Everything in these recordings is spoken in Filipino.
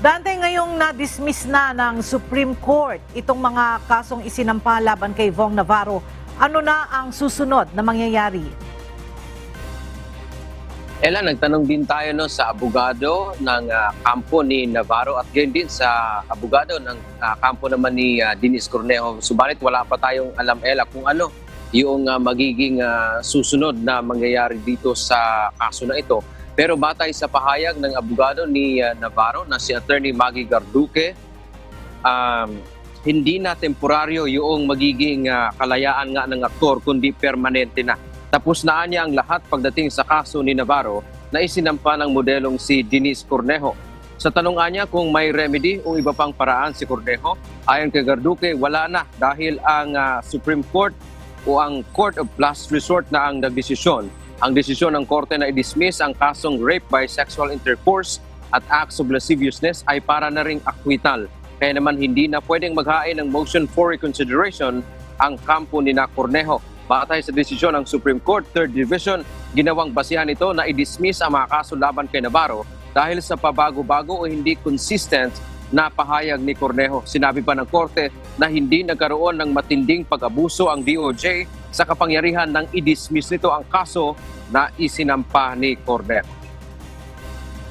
Dante, ngayong na-dismiss na ng Supreme Court itong mga kasong isinampa laban kay Vong Navarro, ano na ang susunod na mangyayari? Ella, nagtanong din tayo sa abogado ng kampo ni Navarro at gayon din sa abogado ng kampo naman ni Denise Cornejo. Subalit wala pa tayong alam, Ella, kung ano yung magiging susunod na mangyayari dito sa kaso na ito. Pero batay sa pahayag ng abogado ni Navarro na si Attorney Maggie Garduque, hindi na temporaryo yung magiging kalayaan nga ng aktor kundi permanente na. Tapos na niya ang lahat pagdating sa kaso ni Navarro na isinampa ng modelong si Denise Cornejo. Sa tanong niya kung may remedy o iba pang paraan si Cornejo, ayon kay Garduque, wala na dahil ang Supreme Court o ang Court of Last Resort na ang nagdesisyon. Ang desisyon ng korte na i-dismiss ang kasong rape by sexual intercourse at acts of lasciviousness ay para na ring acquittal. Kaya naman hindi na pwedeng maghain ng motion for reconsideration ang kampo ni Cornejo. Batay sa desisyon ng Supreme Court, 3rd Division, ginawang basihan ito na i-dismiss ang mga kaso laban kay Navarro dahil sa pabago-bago o hindi consistent na pahayag ni Cornejo. Sinabi pa ng korte na hindi nagkaroon ng matinding pag-abuso ang DOJ sa kapangyarihan ng i-dismiss nito ang kaso na isinampa ni Cornejo.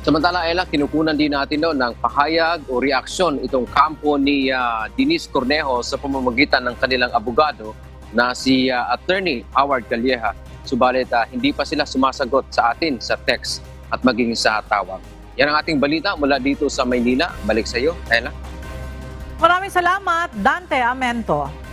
Samantala, Ella, kinukunan din natin ng pahayag o reaksyon itong kampo ni Denise Cornejo sa pamamagitan ng kanilang abogado na si Attorney Howard Calleja. Subalit hindi pa sila sumasagot sa atin sa text at maging sa tawag. Yan ang ating balita mula dito sa Maynila. Balik sa iyo, Ella. Maraming salamat, Dante Amento.